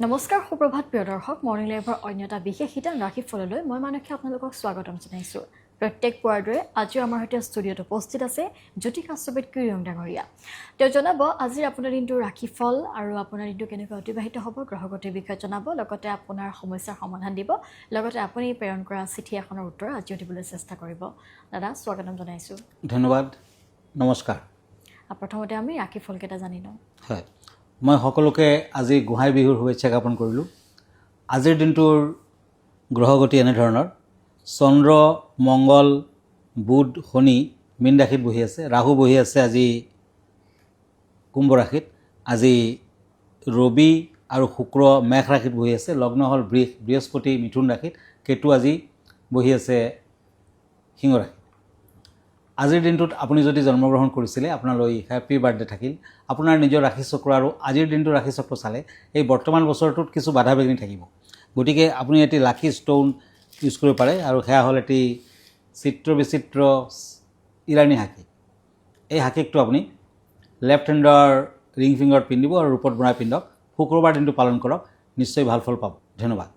নমস্কাৰ সুপ্ৰভাত প্ৰিয় দৰ্শক মৰ্নিং লাইভৰ অন্য এটা বিশেষ শিতান ৰাশিফললৈ মই মানসী আপোনালোকক স্বাগতম জনাইছোঁ প্ৰত্যেক পুৱাৰ দৰে আজিও আমাৰ সৈতে ষ্টুডিঅ'ত উপস্থিত আছে জ্যোতিষাস্ত্ৰবিদ কিৰণ ডাঙৰীয়া তেওঁ জনাব আজিৰ আপোনাৰ দিনটোৰ ৰাশিফল আৰু আপোনাৰ দিনটো কেনেকৈ অতিবাহিত হ'ব গ্ৰহগতিৰ বিষয়ে জনাব লগতে আপোনাৰ সমস্যাৰ সমাধান দিব লগতে আপুনি প্ৰেৰণ কৰা চিঠি এখনৰ উত্তৰ আজিও দিবলৈ চেষ্টা কৰিব দাদা স্বাগতম জনাইছোঁ ধন্যবাদ নমস্কাৰ প্ৰথমতে আমি ৰাশিফলকেইটা জানি লওঁ হয় মই সকলোকে আজি গোহাই বিহুৰ শুভেচ্ছা জ্ঞাপন কৰিলোঁ আজিৰ দিনটোৰ গ্ৰহগতি এনেধৰণৰ চন্দ্ৰ মংগল বুধ শনি মীন ৰাশিত বহি আছে ৰাহু বহি আছে আজি কুম্ভ ৰাশিত আজি ৰবি আৰু শুক্ৰ মেঘ ৰাশিত বহি আছে লগ্ন হ'ল বৃহস্পতি মিথুন ৰাশিত কেতু আজি বহি আছে সিংহ ৰাশিত আজিৰ দিনটোত আপুনি যদি জন্মগ্ৰহণ কৰিছিলে আপোনালৈ হেপী বাৰ্থডে থাকিল আপোনাৰ নিজৰ ৰাশি চক্ৰ আৰু আজিৰ দিনটো ৰাশি চক্ৰ চালে এই বৰ্তমান বছৰটোত কিছু বাধা বিঘিনি থাকিব গতিকে আপুনি এটি লাকি ষ্টোন ইউজ কৰিব পাৰে আৰু সেয়া হ'ল এটি চিত্ৰ বিচিত্ৰ ইৰাণী হাকী এই হাকীকটো আপুনি লেফ্ট হেণ্ডৰ ৰিং ফিংগাৰত পিন্ধিব আৰু ৰূপত বনাই পিন্ধক শুক্ৰবাৰ দিনটো পালন কৰক নিশ্চয় ভাল ফল পাব ধন্যবাদ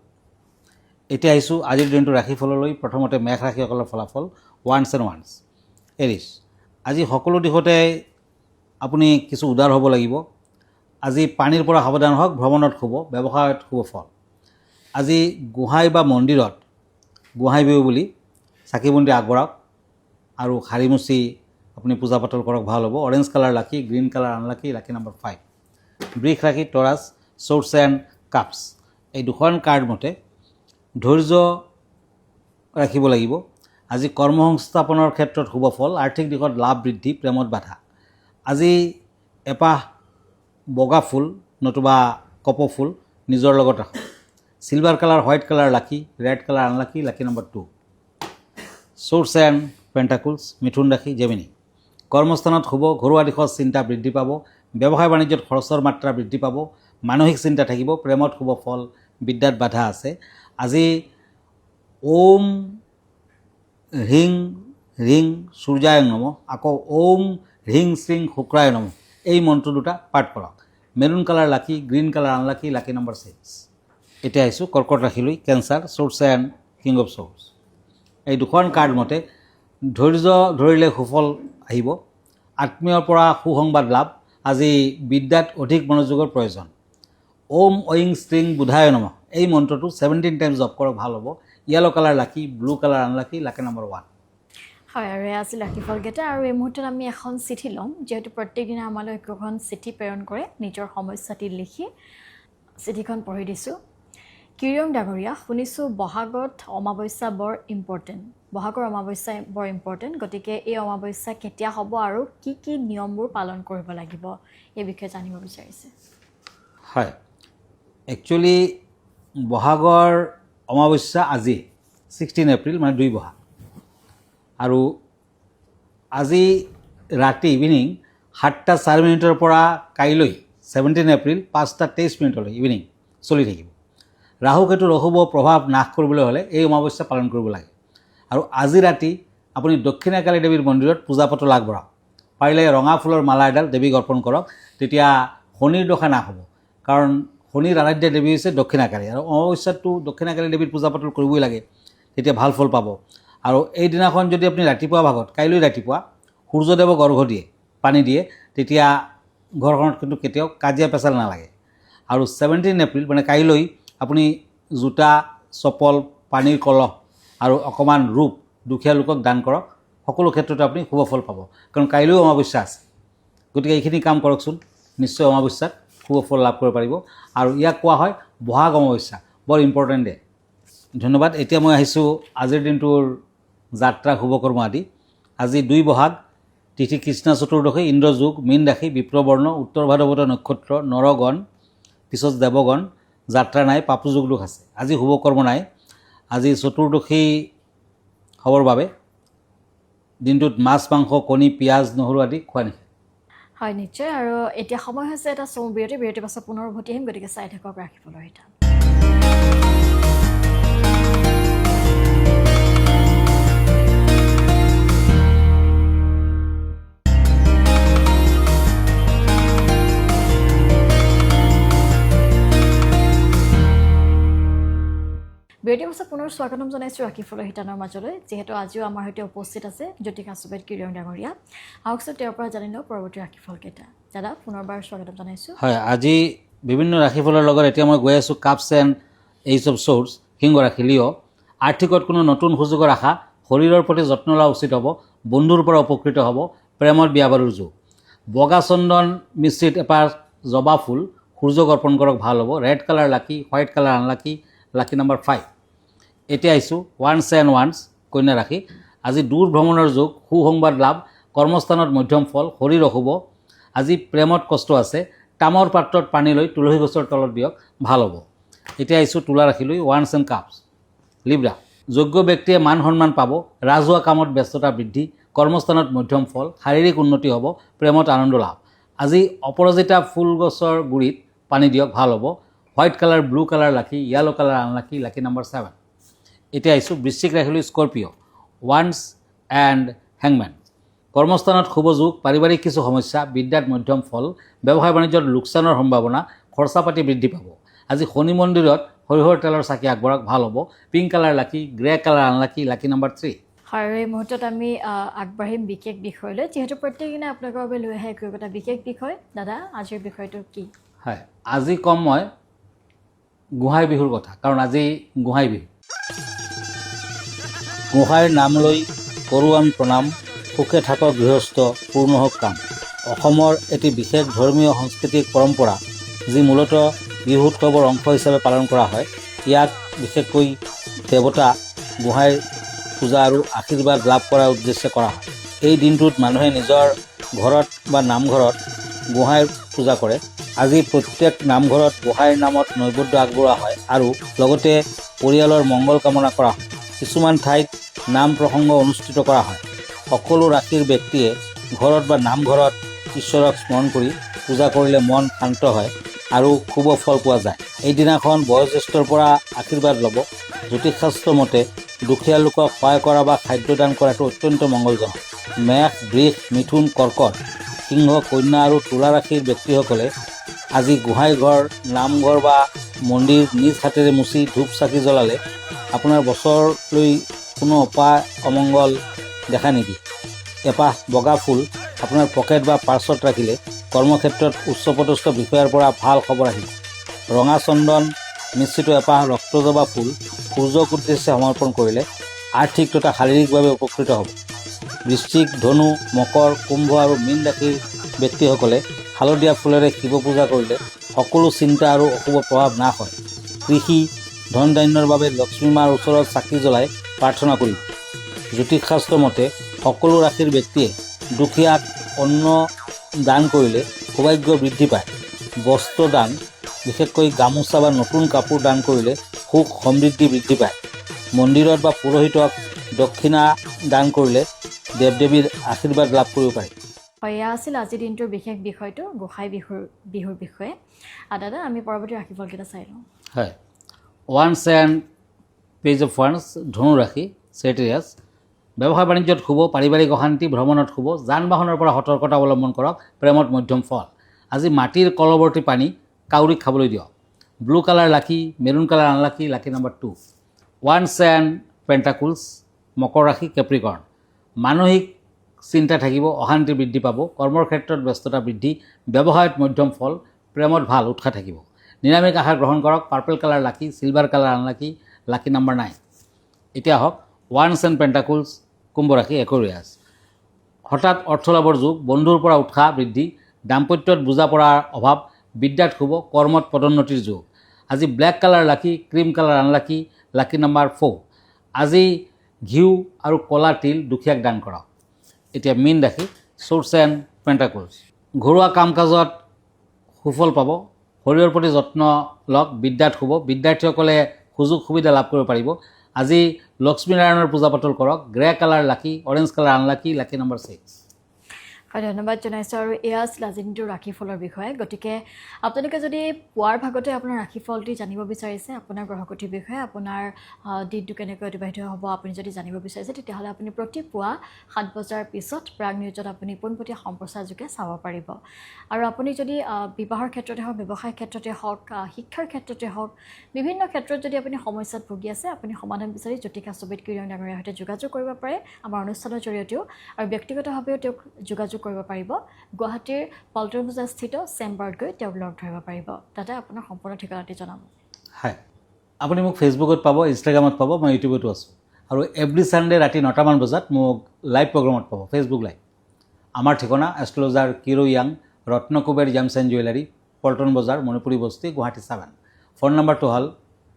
এতিয়া আহিছোঁ আজিৰ দিনটো ৰাশিফললৈ প্ৰথমতে মেঘ ৰাশিসকলৰ ফলাফল ওৱান্স এণ্ড ওৱান্স এৰিছ আজি সকলো দিশতে আপুনি কিছু উদাৰ হ'ব লাগিব আজি পানীৰ পৰা সাৱধান হওক ভ্ৰমণত শুভ ব্যৱসায়ত শুভ ফল আজি গোহাঁই বা মন্দিৰত গোহাঁই বিহু বুলি চাকি বন্তি আগবঢ়াওক আৰু শাৰী মুচি আপুনি পূজা পাতল কৰক ভাল হ'ব orange colour lucky green colour unlucky lucky number 5 বৃষ ৰাশি টৰাছ ছৰ্টছ এণ্ড কাপছ এই দুখন কাৰ্ড মতে ধৈৰ্য ৰাখিব লাগিব আজি কৰ্মসংস্থাপনৰ ক্ষেত্ৰত শুভ ফল আৰ্থিক দিশত লাভ বৃদ্ধি প্ৰেমত বাধা আজি এপাহ বগা ফুল নতুবা কপৌ ফুল নিজৰ লগত ৰাখক silver colour white colour lucky red colour unlucky lucky number 2 swords and pentacles Mithun ৰাশি জেমিনি কৰ্মস্থানত শুভ ঘৰুৱা দিশত চিন্তা বৃদ্ধি পাব ব্যৱসায় বাণিজ্যত খৰচৰ মাত্ৰা বৃদ্ধি পাব মানসিক চিন্তা থাকিব প্ৰেমত শুভ ফল বিদ্যাত বাধা আছে আজি ওম হ্ৰিং হ্ৰিং সূৰ্যায় নমঃ আকৌ ওম হ্ৰিং শ্ৰিং শুক্ৰায় নমঃ এই মন্ত্ৰ দুটা পাঠ কৰক maroon colour lucky green colour unlucky lucky number 6 এতিয়া আহিছোঁ কৰ্কট ৰাশিলৈ cancer swords and king of swords এই দুখন কাৰ্ড মতে ধৈৰ্য ধৰিলে সুফল আহিব আত্মীয়ৰ পৰা সুসংবাদ লাভ আজি বিদ্যাত অধিক মনোযোগৰ প্ৰয়োজন ওম ঐং স্ত্ৰিং বুধায় নমঃ এই মন্ত্ৰটো 17 টাইমছ জপ কৰক ভাল হ'ব য়েলো কালাৰ লাকি blue colour unlucky lucky number 1 হয় আৰু আজি ৰাশিফলকেইটা আৰু এই মুহূৰ্তত আমি এখন চিঠি ল'ম যিহেতু প্ৰত্যেক দিনা আমালৈ একোখন চিঠি প্ৰেৰণ কৰে নিজৰ সমস্যাটি লিখি চিঠিখন পঢ়ি দিছোঁ কিৰণ ডাঙৰীয়া শুনিছোঁ বহাগত অমাৱস্যা বৰ ইম্পৰ্টেণ্ট বহাগৰ অমাৱস্যা বৰ ইম্পৰ্টেণ্ট গতিকে এই অমাৱস্যা কেতিয়া হ'ব আৰু কি কি নিয়মবোৰ পালন কৰিব লাগিব এই বিষয়ে জানিব বিচাৰিছে হয় একচুৱেলি বহাগৰ অমাৱস্যা আজি 16 এপ্ৰিল মানে 2 বহাগ আৰু আজি ৰাতি ইভিনিং 7:04 পৰা কাইলৈ 17 এপ্ৰিল 5:23 ইভিনিং চলি থাকিব ৰাহু কেতুৰ অশুভ প্ৰভাৱ নাশ কৰিবলৈ হ'লে এই অমাৱস্যা পালন কৰিব লাগে আৰু আজি ৰাতি আপুনি দক্ষিণাকালী দেৱীৰ মন্দিৰত পূজা পাতল আগবঢ়াওক পাৰিলে ৰঙা ফুলৰ মালা এডাল দেৱীক অৰ্পণ কৰক তেতিয়া শনিৰ দশা নাশ হ'ব কাৰণ শনিৰ আৰাধ্য দেৱী হৈছে দক্ষিণাকালী আৰু অমাৱস্যাটো দক্ষিণাকালী দেৱীৰ পূজা পাতল কৰিবই লাগে তেতিয়া ভাল ফল পাব আৰু এই দিনাখন যদি আপুনি ৰাতিপুৱা ভাগত কাইলৈ ৰাতিপুৱা সূৰ্যদেৱক অৰ্ঘ্য দিয়ে পানী দিয়ে তেতিয়া ঘৰখনত কিন্তু কেতিয়াও কাজিয়া পেচাল নালাগে আৰু 17 এপ্ৰিল মানে কাইলৈ আপুনি জোতা চপল পানীৰ কলহ আৰু অকণমান ৰূপ দুখীয়া লোকক দান কৰক সকলো ক্ষেত্ৰতে আপুনি শুভ ফল পাব কাৰণ কাইলৈও অমাৱস্যা আছে গতিকে এইখিনি কাম কৰকচোন নিশ্চয় অমাৱস্যাত শুভ ফল লাভ কৰিব পাৰিব আৰু ইয়াক কোৱা হয় বহাগ অমাৱস্যা বৰ ইম্পৰ্টেণ্ট ডে ধন্যবাদ এতিয়া মই আহিছোঁ আজিৰ দিনটোৰ যাত্ৰা শুভকৰ্ম আদি আজি 2 বহাগ তিথি কৃষ্ণ চতুৰ্দশী ইন্দ্ৰযোগ মীন ৰাশি বিপ্ৰবৰ্ণ উত্তৰ ভাদ্ৰপদ নক্ষত্ৰ নৰগণ পিছত দেৱগণ যাত্ৰা নাই পাপুযোগ দোষ আছে আজি শুভকৰ্ম নাই আজি চতুৰ্দশী হ'বৰ বাবে দিনটোত মাছ মাংস কণী পিঁয়াজ নহৰু আদি খোৱা নিষেধ হয় নিশ্চয় আৰু এতিয়া সময় হৈছে এটা চমু বিৰতিৰ পাছত পুনৰ উভতি আহিম গতিকে চাই থাকক ৰাশিফলৰ শিতান পুনৰবাৰ স্বাগতম জনাইছোঁ ৰাশিফলৰ শিতানৰ মাজলৈ যিহেতু আজিও আমাৰ সৈতে উপস্থিত আছে জ্যোতিকা চুবেত কিৰিয়ং ডাঙৰীয়া আহকচোন তেওঁৰ পৰা জানি লওঁ পৰৱৰ্তী ৰাশিফলকেইটা দাদা পুনৰবাৰ স্বাগতম জনাইছোঁ হয় আজি বিভিন্ন ৰাশিফলৰ লগত এতিয়া মই গৈ আছোঁ কাপছ এণ্ড এইচ অফ চ'ৰ্টছ সিংহ ৰাশি লিঅ' আৰ্থিকত কোনো নতুন সুযোগৰ আশা শৰীৰৰ প্ৰতি যত্ন লোৱা উচিত হ'ব বন্ধুৰ পৰা উপকৃত হ'ব প্ৰেমত বিয়া বাৰুৰ যোগ বগা চন্দন মিশ্ৰিত এপাহ জবা ফুল সূৰ্যক অৰ্পণ কৰক ভাল হ'ব ৰেড কালাৰ লাকি white colour unlucky lucky number 5 এতিয়া আহিছোঁ ওৱান্স এণ্ড ওৱান্স কন্যা ৰাশি আজি দূৰ ভ্ৰমণৰ যোগ সুসংবাদ লাভ কৰ্মস্থানত মধ্যম ফল শৰীৰ অশুভ আজি প্ৰেমত কষ্ট আছে তামৰ পাত্ৰত পানী লৈ তুলসী গছৰ তলত দিয়ক ভাল হ'ব এতিয়া আহিছোঁ তুলা ৰাশিলৈ ওৱান্স এণ্ড কাপছ লিব্ৰা যোগ্য ব্যক্তিয়ে মান সন্মান পাব ৰাজহুৱা কামত ব্যস্ততা বৃদ্ধি কৰ্মস্থানত মধ্যম ফল শাৰীৰিক উন্নতি হ'ব প্ৰেমত আনন্দ লাভ আজি অপৰাজিতা ফুল গছৰ গুৰিত পানী দিয়ক ভাল হ'ব হোৱাইট কালাৰ ব্লু কালাৰ লাকি yellow colour unlucky lucky number 7 এতিয়া আহিছোঁ বৃশ্চিক ৰাশিলৈ স্কৰপিঅ' ওৱান্স এণ্ড হেংমেন কৰ্মস্থানত শুভ যোগ পাৰিবাৰিক কিছু সমস্যা বিদ্যাত মধ্যম ফল ব্যৱসায় বাণিজ্যত লোকচানৰ সম্ভাৱনা খৰচা পাতি বৃদ্ধি পাব আজি শনি মন্দিৰত সৰিয়হৰ তেলৰ চাকি আগবঢ়াওক ভাল হ'ব পিংক কালাৰ লাকি grey colour unlucky lucky number 3 হয় এই মুহূৰ্তত আমি আগবাঢ়িম বিশেষ বিষয়লৈ যিহেতু প্ৰত্যেকদিনে আপোনালোকৰ বাবে লৈ আহে একো এটা বিশেষ বিষয় দাদা আজিৰ বিষয়টো কি হয় আজি কম মই গোহাঁই বিহুৰ কথা কাৰণ আজি গোহাঁই বিহু গোহাঁইৰ নাম লৈ কৰোঁ আমি প্ৰণাম সুখে থাকক গৃহস্থ পূৰ্ণ হওক কাম অসমৰ এটি বিশেষ ধৰ্মীয় সাংস্কৃতিক পৰম্পৰা যি মূলতঃ বিহু উৎসৱৰ অংশ হিচাপে পালন কৰা হয় ইয়াক বিশেষকৈ দেৱতা গোহাঁইৰ পূজা আৰু আশীৰ্বাদ লাভ কৰাৰ উদ্দেশ্যে কৰা হয় এই দিনটোত মানুহে নিজৰ ঘৰত বা নামঘৰত গোহাঁইৰ পূজা কৰে আজি প্ৰত্যেক নামঘৰত গোহাঁইৰ নামত নৈবেদ্য আগবঢ়োৱা হয় আৰু লগতে পৰিয়ালৰ মংগল কামনা কৰা হয় কিছুমান ঠাইত নাম প্ৰসংগ অনুষ্ঠিত কৰা হয় সকলো ৰাশিৰ ব্যক্তিয়ে ঘৰত বা নামঘৰত ঈশ্বৰক স্মৰণ কৰি পূজা কৰিলে মন শান্ত হয় আৰু শুভ ফল পোৱা যায় এইদিনাখন বয়োজ্যেষ্ঠৰ পৰা আশীৰ্বাদ ল'ব জ্যোতিষশাস্ত্ৰ মতে দুখীয়া লোকক সহায় কৰা বা খাদ্যদান কৰাটো অত্যন্ত মংগলজনক মেষ বৃষ মিথুন কৰ্কট সিংহ কন্যা আৰু তুলা ৰাশিৰ ব্যক্তিসকলে আজি গোহাঁই ঘৰ নামঘৰ বা মন্দিৰ নিজ হাতেৰে মুচি ধূপ চাকি জ্বলালে আপোনাৰ বছৰলৈ কোনো অপায় অমংগল দেখা নিদিয়ে এপাহ বগা ফুল আপোনাৰ পকেট বা পাৰ্চত ৰাখিলে কৰ্মক্ষেত্ৰত উচ্চপদস্থ বিষয়াৰ পৰা ভাল খবৰ আহিব ৰঙা চন্দন মিশ্ৰিত এপাহ ৰক্তজবা ফুল সূৰ্যক উদ্দেশ্যে সমৰ্পণ কৰিলে আৰ্থিক তথা শাৰীৰিকভাৱে উপকৃত হ'ব বৃশ্চিক ধনু মকৰ কুম্ভ আৰু মীন ৰাশিৰ ব্যক্তিসকলে হালধীয়া ফুলেৰে শিৱ পূজা কৰিলে সকলো চিন্তা আৰু অশুভ প্ৰভাৱ নাশ হয় কৃষি ধন ধান্যৰ বাবে লক্ষ্মী মাৰ ওচৰত চাকি জ্বলাই প্ৰাৰ্থনা কৰিব জ্যোতিষশাস্ত্ৰ মতে সকলো ৰাশিৰ ব্যক্তিয়ে দুখীয়াক অন্ন দান কৰিলে সৌভাগ্য বৃদ্ধি পায় বস্ত্ৰ দান বিশেষকৈ গামোচা বা নতুন কাপোৰ দান কৰিলে সুখ সমৃদ্ধি বৃদ্ধি পায় মন্দিৰত বা পুৰোহিতক দক্ষিণা দান কৰিলে দেৱ দেৱীৰ আশীৰ্বাদ লাভ কৰিব পাৰি হয় এয়া আছিল আজিৰ দিনটোৰ বিশেষ বিষয়টো গোসাঁই বিহুৰ বিষয়ে দাদা আমি পৰৱৰ্তী ৰাশিফলকেইটা চাই লওঁ হয় once and page of once ধনু ৰাশি চেটেৰিয়াছ ব্যৱসায় বাণিজ্যত শুভ পাৰিবাৰিক অশান্তি ভ্ৰমণত শুভ যান বাহনৰ পৰা সতৰ্কতা অৱলম্বন কৰক প্ৰেমত মধ্যম ফল আজি মাটিৰ কলৱৰ্তী পানী কাউৰীক খাবলৈ দিয়ক blue colour lucky maroon colour unlucky lucky number 2 ওৱান্স এণ্ড পেণ্টাকুলছ মকৰ ৰাশি কেপ্ৰিকৰ্ণ মানসিক চিন্তা থাকিব অশান্তি বৃদ্ধি পাব কৰ্মৰ ক্ষেত্ৰত ব্যস্ততা বৃদ্ধি ব্যৱসায়ত মধ্যম ফল প্ৰেমত ভাল উৎসাহ থাকিব নিৰামিষ আহাৰ গ্ৰহণ কৰক পাৰ্পল কালাৰ লাকি silver colour unlucky lucky number 9 এতিয়া হওক ওৱান্স এণ্ড পেণ্টাকুলছ কুম্ভ ৰাশি একুৰিয়াছ হঠাৎ অৰ্থলাভৰ যোগ বন্ধুৰ পৰা উৎসাহ বৃদ্ধি দাম্পত্যত বুজা পৰাৰ অভাৱ বিদ্যাত শুভ কৰ্মত পদোন্নতিৰ যোগ আজি ব্লেক কালাৰ লাকি cream colour unlucky lucky number 4 আজি ঘিউ আৰু কলা তিল দুখীয়াক দান কৰক এতিয়া মীন ৰাশি চ'ৰ্টছ এণ্ড পেণ্টাকুলছ ঘৰুৱা কাম কাজত সুফল পাব শৰীৰৰ প্ৰতি যত্ন লওক বিদ্যাত শুভ বিদ্যাৰ্থীসকলে সুযোগ সুবিধা লাভ কৰিব পাৰিব আজি লক্ষ্মীনাৰায়ণৰ পূজা পাতল কৰক গ্ৰে কালাৰ লাকি orange colour unlucky lucky number 6 হয় ধন্যবাদ জনাইছোঁ আৰু এয়া আছিল আজিৰ দিনটোৰ ৰাশিফলৰ বিষয়ে গতিকে আপোনালোকে যদি পুৱাৰ ভাগতে আপোনাৰ ৰাশিফলটি জানিব বিচাৰিছে আপোনাৰ গ্ৰহগতিৰ বিষয়ে আপোনাৰ দিনটো কেনেকৈ অতিবাহিত হ'ব আপুনি যদি জানিব বিচাৰিছে তেতিয়াহ'লে আপুনি প্ৰতি পুৱা 7 বজাৰ পিছত প্ৰাগ নিউজত আপুনি পোনপটীয়া সম্প্ৰচাৰযোগে চাব পাৰিব আৰু আপুনি যদি বিবাহৰ ক্ষেত্ৰতে হওক ব্যৱসায়িক ক্ষেত্ৰতে হওক শিক্ষাৰ ক্ষেত্ৰতে হওক বিভিন্ন ক্ষেত্ৰত যদি আপুনি সমস্যাত ভুগি আছে আপুনি সমাধান বিচাৰি জ্যোতিকা শ্ববেত কিৰণ ডাঙৰীয়াৰ সৈতে যোগাযোগ কৰিব পাৰে আমাৰ অনুষ্ঠানৰ জৰিয়তেও আৰু ব্যক্তিগতভাৱেও তেওঁক যোগাযোগ কৰিব পাৰিব গুৱাহাটীৰ পল্টন বজাৰ স্থিত চেম্বাৰত গৈ তেওঁক লগ ধৰিব পাৰিব তাতে আপোনাৰ সম্পূৰ্ণ ঠিকনাটি জনাব হয় আপুনি মোক ফেচবুকত পাব ইনষ্টাগ্ৰামত পাব মই ইউটিউবতো আছোঁ আৰু এভৰি ছানডে ৰাতি 9টামান বজাত মোক লাইভ প্ৰগ্ৰামত পাব ফেচবুক লাইভ আমাৰ ঠিকনা astrologer Kiro Yang Ratnakuber gems and jewellery Paltan Bazar Manipuri বস্তি গুৱাহাটী 7 ফোন নম্বৰটো হ'ল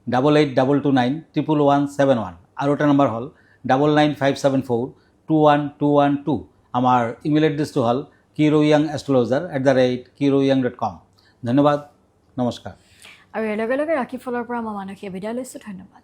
8822911171 আৰু এটা নম্বৰ হ'ল 9957421212 আমাৰ ইমেইল এড্ৰেছটো হ'ল kiroyangastrologer@kiroyang.com ধন্যবাদ নমস্কাৰ আৰু ইয়াৰ লগে লগে ৰাশিফলৰ পৰা মই মানসীয়ে বিদায় লৈছোঁ ধন্যবাদ